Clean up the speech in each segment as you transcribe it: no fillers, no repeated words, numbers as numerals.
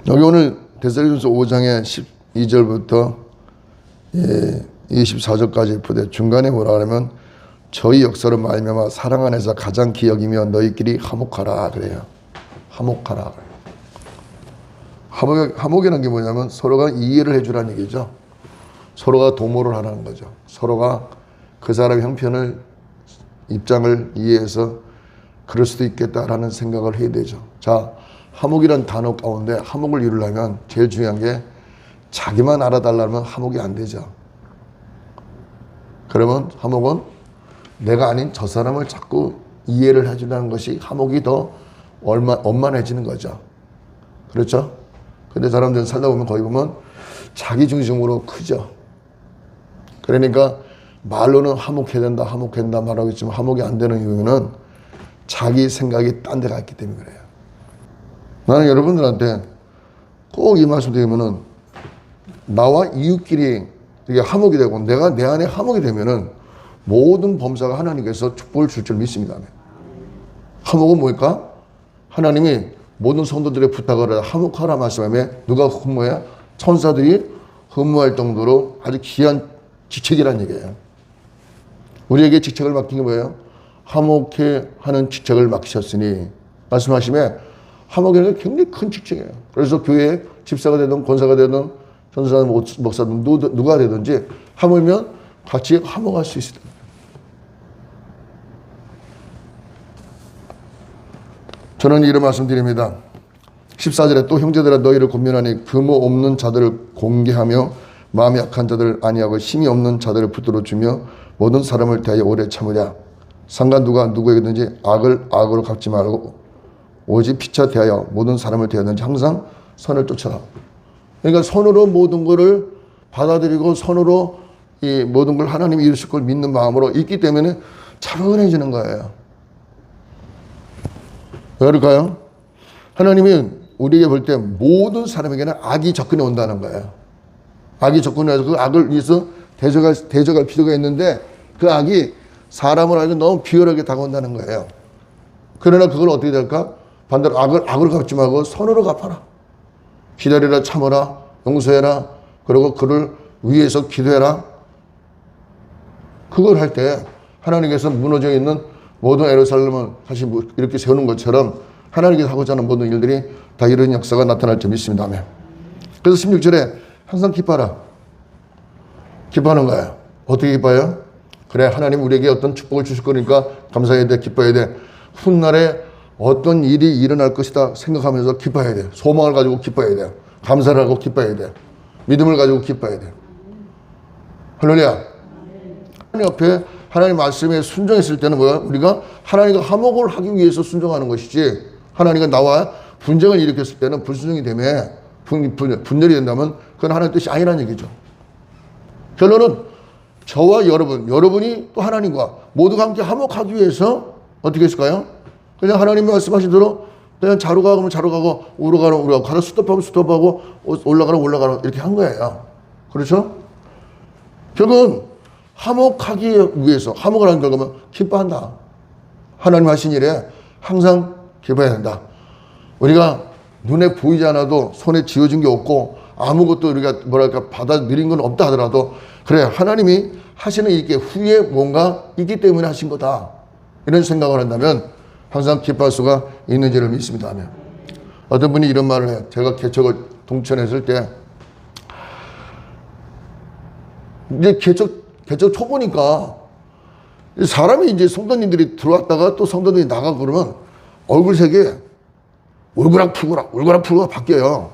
여기 오늘 데살로니가서 5장의 12절부터 24절까지 부대 중간에 뭐라 하냐면 저희 역사로 말미암아 사랑 안에서 가장 기억이며 너희끼리 화목하라 그래요. 화목하라. 화목이라는 게 뭐냐면 서로가 이해를 해주라는 얘기죠. 서로가 도모를 하라는 거죠. 서로가 그 사람의 형편을 입장을 이해해서 그럴 수도 있겠다라는 생각을 해야 되죠. 자, 화목이란 단어 가운데 화목을 이루려면 제일 중요한 게 자기만 알아달라면 화목이 안 되죠. 그러면 화목은 내가 아닌 저 사람을 자꾸 이해를 해주라는 것이 화목이 더 원만해지는 거죠. 그렇죠? 근데 사람들은 살다 보면 거의 보면 자기 중심으로 크죠. 그러니까 말로는 화목해야 된다, 화목해야 된다 말하고 있지만 화목이 안 되는 이유는 자기 생각이 딴 데 가 있기 때문에 그래요. 나는 여러분들한테 꼭 이 말씀 드리면은 나와 이웃끼리 이게 화목이 되고 내가 내 안에 화목이 되면은 모든 범사가 하나님께서 축복을 줄 줄 믿습니다. 화목은 뭘까? 하나님이 모든 성도들의 부탁을 화목하라 말씀하며 누가 근무해? 천사들이 근무할 정도로 아주 귀한 직책이라는 얘기예요. 우리에게 직책을 맡긴 게 뭐예요? 화목해 하는 직책을 맡기셨으니 말씀하시며 화목이라는 게 굉장히 큰 직책이에요. 그래서 교회에 집사가 되든 권사가 되든 전사든 목사든 누가 되든지 하물며 같이 화목할 수 있습니다. 저는 이런 말씀 드립니다. 14절에 또 형제들아 너희를 권면하니 규모 없는 자들을 공개하며 마음이 약한 자들을 아니하고 힘이 없는 자들을 붙들어 주며 모든 사람을 대하여 오래 참으랴. 상관 누가 누구에게든지 악을 악으로 갚지 말고 오직 피차 대하여 모든 사람을 대하든지 항상 선을 쫓아라. 그러니까 선으로 모든 것을 받아들이고 선으로 이 모든 걸 하나님이 이루실 걸 믿는 마음으로 있기 때문에 차분해지는 거예요. 왜 그럴까요? 하나님이 우리에게 볼 때 모든 사람에게는 악이 접근해 온다는 거예요. 악이 접근해서 그 악을 위해서 대적할 필요가 있는데 그 악이 사람을 알고 너무 비열하게 다가온다는 거예요. 그러나 그걸 어떻게 될까? 반대로 악을 갚지 말고 선으로 갚아라. 기다리라, 참으라, 용서해라. 그리고 그를 위해서 기도해라. 그걸 할 때 하나님께서 무너져 있는 모든 예루살렘을 다시 이렇게 세우는 것처럼 하나님께서 하고자 하는 모든 일들이 다 이런 역사가 나타날 줄 믿습니다. 그래서 16절에 항상 기뻐하라. 기뻐하는 거예요. 어떻게 기뻐해요? 그래, 하나님 우리에게 어떤 축복을 주실 거니까 감사해야 돼, 기뻐해야 돼. 훗날에 어떤 일이 일어날 것이다 생각하면서 기뻐해야 돼. 소망을 가지고 기뻐해야 돼. 감사를 하고 기뻐해야 돼. 믿음을 가지고 기뻐해야 돼. 할렐루야. 하나님 앞에 하나님 말씀에 순종했을 때는 뭐야? 우리가 하나님과 화목을 하기 위해서 순종하는 것이지 하나님과 나와 분쟁을 일으켰을 때는 불순종이 되면 분열이 된다면 그건 하나님의 뜻이 아니라는 얘기죠. 결론은 저와 여러분이 또 하나님과 모두가 함께 화목하기 위해서 어떻게 했을까요? 그냥 하나님이 말씀하신 대로 그냥 자로 가면 자로 가고 우로 가면 우로 가고 가다 스톱하면 스톱하고 올라가라 이렇게 한 거예요. 그렇죠? 결국은 화목하기 위해서 화목을 하는 결과는 기뻐한다. 하나님 하신 일에 항상 기뻐해야 된다. 우리가 눈에 보이지 않아도 손에 쥐어진 게 없고 아무것도 우리가 받아들인 건 없다 하더라도 그래 하나님이 하시는 일께 후에 뭔가 있기 때문에 하신 거다. 이런 생각을 한다면 항상 기뻐할 수가 있는지를 믿습니다. 어떤 분이 이런 말을 해요. 제가 개척을 동천했을 때 이제 개척 초보니까 사람이 이제 성도님들이 들어왔다가 또 성도들이 나가고 그러면 얼굴색이 울그락 바뀌어요.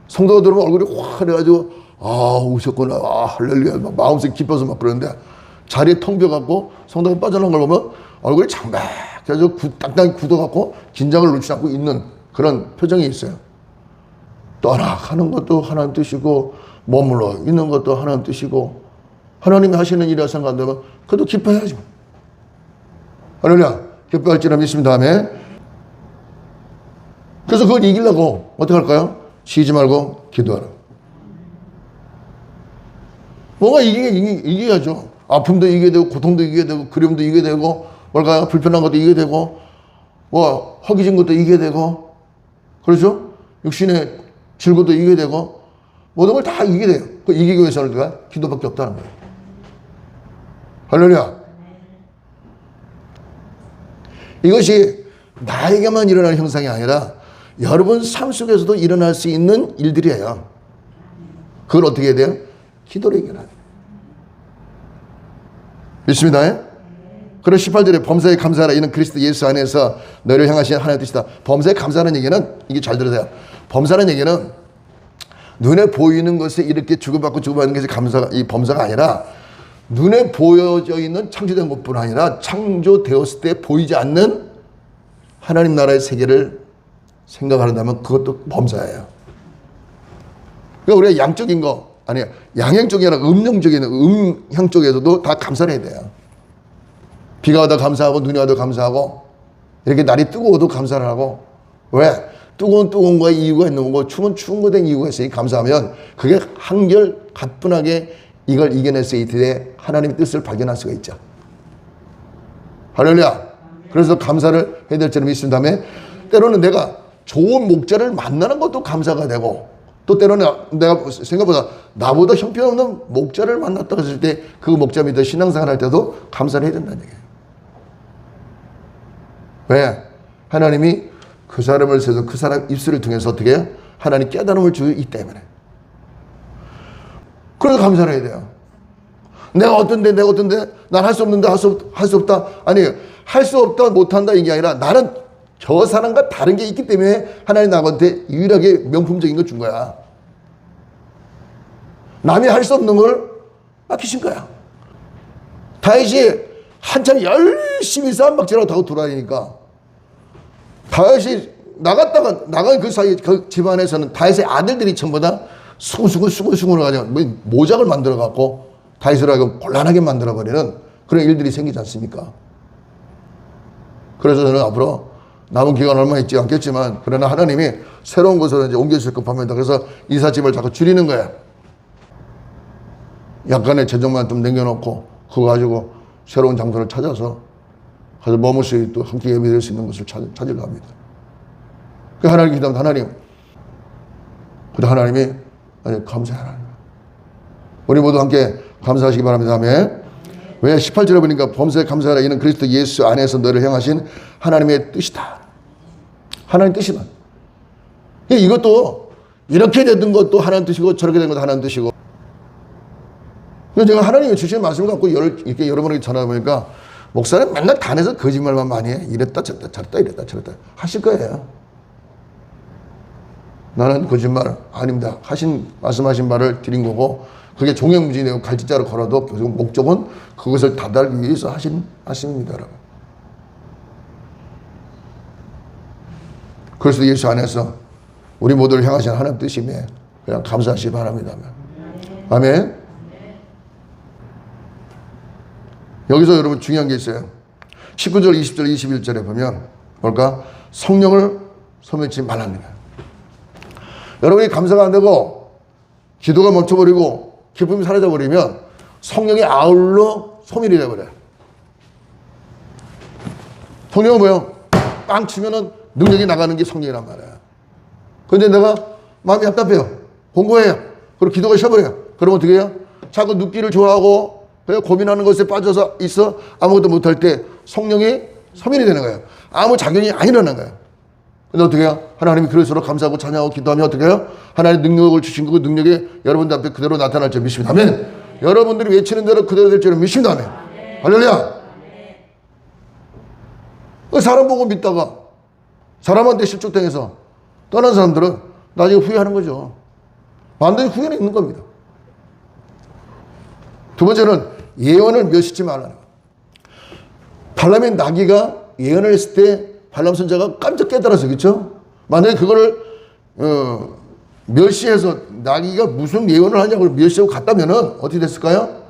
성도가 들어오면 얼굴이 확 그래가지고 오셨구나, 할렐루야, 마음속이 기뻐서 막 그러는데 자리에 텅 비어갖고 성도가 빠져나간 걸 보면 얼굴이 창백해서 딱딱히 굳어갖고 긴장을 놓지 않고 있는 그런 표정이 있어요. 떠나가는 것도 하나님 뜻이고 머물러 있는 것도 하나님 뜻이고 하나님이 하시는 일이라 생각한다면 그래도 기뻐해야죠. 할렐루야, 기뻐할지라 믿습니다. 아멘. 그래서 그걸 이기려고 어떻게 할까요? 쉬지 말고 기도하라. 뭔가 이겨야죠. 아픔도 이기게 되고 고통도 이기게 되고 그리움도 이기게 되고 뭘까요? 불편한 것도 이기게 되고 뭐 허기진 것도 이기게 되고 그렇죠? 육신의 질고도 이기게 되고 모든 걸 다 이기게 돼요. 그 이기기 위해서는 우리가 기도밖에 없다는 거예요. 할렐루야. 이것이 나에게만 일어나는 형상이 아니라 여러분 삶 속에서도 일어날 수 있는 일들이에요. 그걸 어떻게 해야 돼요? 기도로 해결해야 돼요. 믿습니다. 그래서 18절에 범사에 감사하라. 이는 그리스도 예수 안에서 너를 향하신 하나님의 뜻이다. 범사에 감사하는 얘기는, 이게 잘 들으세요. 범사는 얘기는 눈에 보이는 것에 이렇게 주고받고 주고받는 것이 이 범사가 아니라 눈에 보여져 있는 창조된 것뿐 아니라 창조되었을 때 보이지 않는 하나님 나라의 세계를 생각한다면 그것도 범사예요. 그러니까 우리가 양적인 거, 아니 양형적이 아니라 음형적인, 음형 쪽에서도 다 감사를 해야 돼요. 비가 와도 감사하고 눈이 와도 감사하고 이렇게 날이 뜨거워도 감사를 하고. 왜? 뜨거운 거에 이유가 있는 거고 추운 거에 이유가 있으니 감사하면 그게 한결 가뿐하게 이걸 이겨낼 수 있을 때 하나님의 뜻을 발견할 수가 있죠. 할렐루야. 그래서 감사를 해야 될 줄을 믿은 다음에 때로는 내가 좋은 목자를 만나는 것도 감사가 되고 또 때로는 내가 생각보다 나보다 형편없는 목자를 만났다고 했을 때 그 목자 밑에 신앙생활 할 때도 감사를 해야 된다는 얘기예요. 왜? 하나님이 그 사람을 세서 그 사람 입술을 통해서 어떻게 해요? 하나님 깨달음을 주기 때문에. 그래서 감사를 해야 돼요. 내가 어떤데 난 할 수 없는데 할 수 없다. 아니, 할 수 없다 못한다 이게 아니라 나는 저 사람과 다른 게 있기 때문에 하나님 나한테 유일하게 명품적인 걸 준 거야. 남이 할 수 없는 걸 맡기신 거야. 다윗이 한참 열심히 싸움박질하고 타고 돌아다니니까 다윗이 나간 그 사이 그 집안에서는 다윗의 아들들이 전부 다 수군수군 가지고 모작을 만들어 갖고 다윗을 하고 곤란하게 만들어 버리는 그런 일들이 생기지 않습니까? 그래서 저는 앞으로 남은 기간 얼마 있지 않겠지만 그러나 하나님이 새로운 곳으로 이제 옮겨주실 겁니다. 그래서 이삿짐을 자꾸 줄이는 거야. 약간의 재정만 좀 남겨놓고 그거 가지고 새로운 장소를 찾아서 가서 머물 수 있고 함께 예배드릴 수 있는 곳을 찾으려 합니다. 그 하나님 기도하면 하나님, 그 하나님이 감사해 하나님. 우리 모두 함께 감사하시기 바랍니다. 아멘. 왜 18절에 보니까 범사에 감사하라. 이는 그리스도 예수 안에서 너를 향하신 하나님의 뜻이다. 하나님 뜻이다. 이것도 이렇게 되던 것도 하나님 뜻이고 저렇게 된 것도 하나님 뜻이고. 제가 하나님이 주신 말씀을 갖고 이렇게 여러분에게 전하보니까 목사는 맨날 단에서 거짓말만 많이 해. 이랬다 저랬다 이랬다 저랬다 하실 거예요. 나는 거짓말 아닙니다. 말씀하신 말을 드린 거고 그게 종횡무진이고 갈짓자로 걸어도 결국 목적은 그것을 다달기 위해서 하십니다. 여러분. 그래서 예수 안에서 우리 모두를 향하신 하나님 뜻이며 그냥 감사하시기 바랍니다. 아멘. 여기서 여러분 중요한 게 있어요. 19절, 20절, 21절에 보면 뭘까? 성령을 소멸치 말라는 거예요. 여러분이 감사가 안 되고 기도가 멈춰버리고 기쁨이 사라져버리면 성령이 아울러 소멸이 돼버려요. 성령은 뭐예요? 빵 치면은 능력이 나가는 게 성령이란 말이에요. 그런데 내가 마음이 답답해요. 공고해요. 그리고 기도가 쉬어버려요. 그러면 어떻게 해요? 자꾸 눕기를 좋아하고 그냥 고민하는 것에 빠져서 있어 아무것도 못할 때 성령이 소멸이 되는 거예요. 아무 작용이 안 일어나는 거예요. 근데 어떻게 해요? 하나님이 그럴수록 감사하고 찬양하고 기도하면 어떻게 해요? 하나님 능력을 주신 그 능력이 여러분들 앞에 그대로 나타날 줄 믿습니다. 아멘. 여러분들이 외치는 대로 그대로 될 줄은 믿습니다. 아멘. 할렐루야. 사람 보고 믿다가 사람한테 실족당해서 떠난 사람들은 나중에 후회하는 거죠. 반드시 후회는 있는 겁니다. 두 번째는 예언을 멸시치 말라는 거예요. 발람의 나귀가 예언을 했을 때 발람 선지자가 깜짝 깨달았어요. 그렇죠? 만약에 그거를 멸시해서 나귀가 무슨 예언을 하냐고 멸시하고 갔다면 어떻게 됐을까요?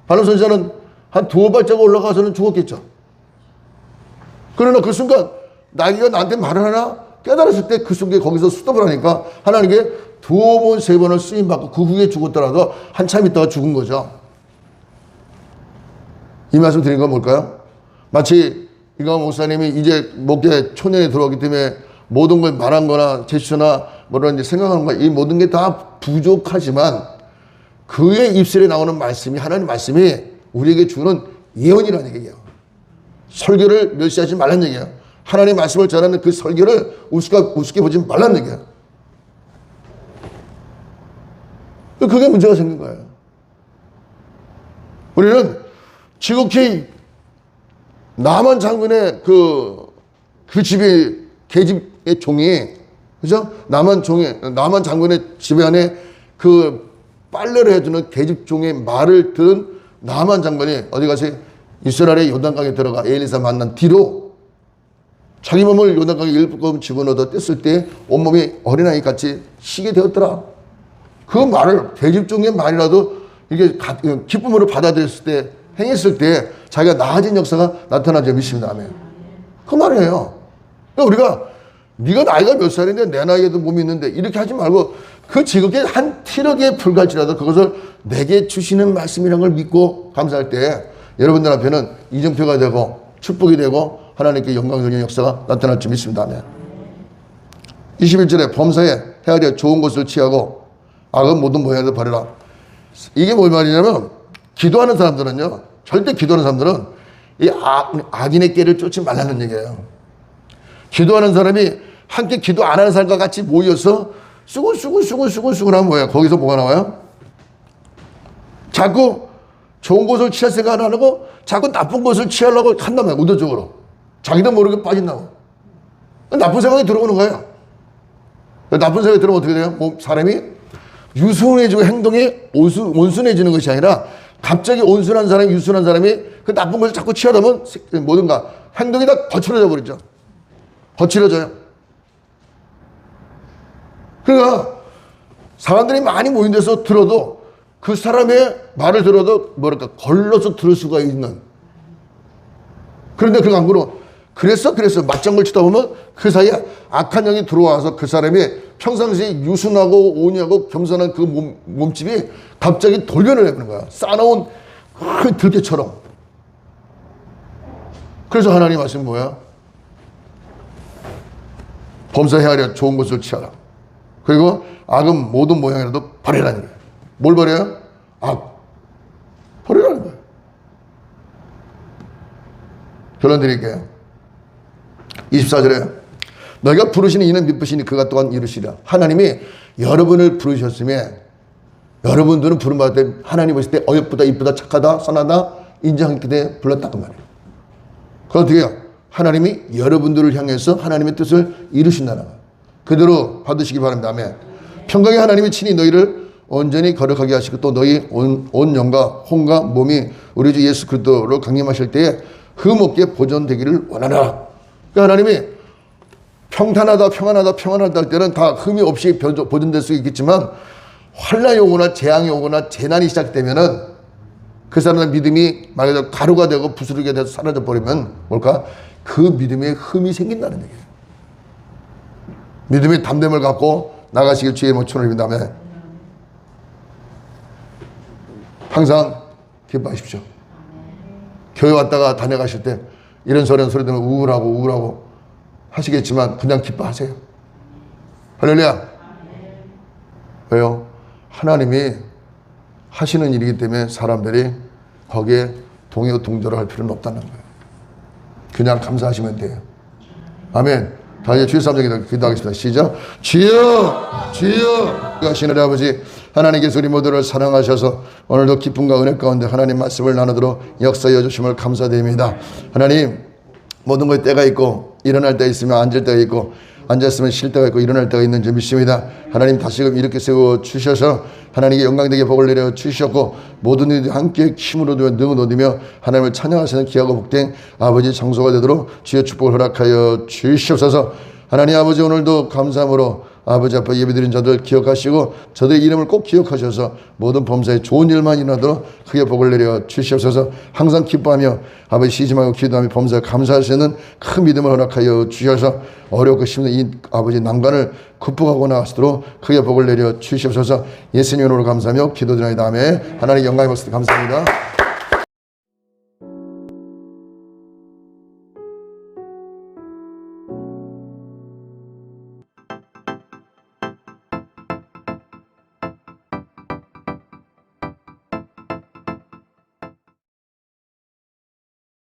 발람 선지자는 한 두어 발자국 올라가서는 죽었겠죠. 그러나 그 순간 나귀가 나한테 말을 하나 깨달았을 때 그 순간에 거기서 스톱을 하니까 하나님께 두어 번, 세 번을 쓰임받고 그 후에 죽었더라도 한참 있다가 죽은 거죠. 이 말씀 드린 건 뭘까요? 마치 이강 목사님이 이제 목회 초년에 들어왔기 때문에 모든 걸 말한 거나 제스처나 뭐라 이제 생각하는 거, 이 모든 게 다 부족하지만 그의 입술에 나오는 말씀이, 하나님 말씀이 우리에게 주는 예언이라는 얘기예요. 설교를 멸시하지 말라는 얘기예요. 하나님 말씀을 전하는 그 설교를 우습게 보지 말라는 얘기예요. 그게 문제가 생긴 거예요. 우리는 지극히 나만 장군의 그 집이, 계집의 종이, 그죠? 나만 장군의 집에 안에 그 빨래를 해주는 계집종의 말을 들은 나만 장군이 어디 가서 이스라엘의 요단강에 들어가 엘리사 만난 뒤로 자기 몸을 요단강에 7번 집어넣어 뗐을 때 온몸이 어린아이 같이 쉬게 되었더라. 그 말을, 계집종의 말이라도 이게 기쁨으로 받아들였을 때, 행했을 때 자기가 나아진 역사가 나타나지 믿습니다. 아멘. 그 말이에요. 그러니까 우리가 네가 나이가 몇 살인데 내 나이에도 몸이 있는데 이렇게 하지 말고 그 지극히 한 티력에 불과할지라도 그것을 내게 주시는 말씀이라는 걸 믿고 감사할 때 여러분들 앞에는 이정표가 되고 축복이 되고 하나님께 영광스러운 역사가 나타날 줄 믿습니다. 아멘. 21절에 범사에 헤아려 좋은 것을 취하고 악은 모든 모양에서 버려라. 이게 뭘 말이냐면 기도하는 사람들은요, 절대 기도하는 사람들은 이 악인의 깨를 쫓지 말라는 얘기예요. 기도하는 사람이 함께 기도 안 하는 사람과 같이 모여서 수근수근 하면 뭐야? 거기서 뭐가 나와요? 자꾸 좋은 것을 취할 생각 안 하고 자꾸 나쁜 것을 취하려고 한단 말이야. 의도적으로. 자기도 모르게 빠진다고. 나쁜 생각이 들어오는 거예요. 나쁜 생각이 들어오면 어떻게 돼요? 사람이 유순해지고 행동이 온순해지는 것이 아니라 갑자기 온순한 사람이, 유순한 사람이 그 나쁜 것을 자꾸 취하다 보면 뭐든가 행동이 다 거칠어져 버리죠. 거칠어져요. 그러니까 사람들이 많이 모인 데서 들어도 그 사람의 말을 들어도 뭐랄까 걸러서 들을 수가 있는. 그런데 그 강구로 그래서 맞장구를 치다 보면 그 사이에 악한 영이 들어와서 그 사람이 평상시에 유순하고 온유하고 겸손한 그 몸집이 갑자기 돌변을 해버리는 거야. 쌓아놓은 큰 들깨처럼. 그래서 하나님 말씀이 뭐야? 범사해하려 좋은 것을 취하라. 그리고 악은 모든 모양이라도 버리라는 거예요. 뭘 버려요? 악. 버리라는 거예요. 결론 드릴게요. 24절에 너희가 부르시는 이는 미쁘시니 그가 또한 이루시리라. 하나님이 여러분을 부르셨으면 여러분들은 부름받을 때 하나님 보실 때 어여쁘다, 이쁘다, 착하다, 선하다 인정하기 때문에 불렀다 그 말이에요. 그럼 어떻게 해요? 하나님이 여러분들을 향해서 하나님의 뜻을 이루신다는 거예요. 그대로 받으시기 바랍니다. 아멘. 평강의 하나님이 친히 너희를 온전히 거룩하게 하시고 또 너희 온 영과 혼과 몸이 우리 주 예수 그리스도로 강림하실 때에 흠없게 보존되기를 원하라. 그러니까 하나님이 평안하다 할 때는 다 흠이 없이 보존될 수 있겠지만 환난이 오거나 재앙이 오거나 재난이 시작되면은 그 사람의 믿음이 말 그대로 가루가 되고 부스러기가 돼서 사라져 버리면 뭘까? 그 믿음에 흠이 생긴다는 얘기예요. 믿음의 담됨을 갖고 나가시길 주의 이름으로 축원드립니다. 아멘. 항상 기뻐하십시오. 교회 왔다가 다녀가실 때 이런 소리 들으면 우울하고 하시겠지만 그냥 기뻐하세요. 할렐루야. 왜요? 하나님이 하시는 일이기 때문에 사람들이 거기에 동요동조를 할 필요는 없다는 거예요. 그냥 감사하시면 돼요. 아멘. 다 이제 주의 사람들에게 기도하겠습니다. 시작. 주여 하시는 아버지 하나님께서 우리 모두를 사랑하셔서 오늘도 기쁨과 은혜 가운데 하나님 말씀을 나누도록 역사여 주심을 감사드립니다. 하나님 모든 것에 때가 있고 일어날 때가 있으면 앉을 때가 있고 앉았으면 쉴 때가 있고 일어날 때가 있는 줄 믿습니다. 하나님 다시금 이렇게 세워주셔서 하나님께 영광되게 복을 내려 주셨고 모든 이들이 함께 힘을 얻으며 능을 얻으며 하나님을 찬양하시는 귀하고 복된 아버지 장소가 되도록 주의 축복을 허락하여 주시옵소서. 하나님 아버지 오늘도 감사함으로 아버지 앞에 예배드린 자들 기억하시고 저들의 이름을 꼭 기억하셔서 모든 범사에 좋은 일만 일어나도록 크게 복을 내려 주시옵소서. 항상 기뻐하며 아버지 쉬지 말고 기도하며 범사에 감사하시는 큰 믿음을 허락하여 주셔서 어렵고 힘든 이 아버지 난관을 극복하고 나가시도록 크게 복을 내려 주시옵소서. 예수님 이름으로 감사하며 기도드리나이다. 아멘. 하나님 영광의 박수 감사합니다.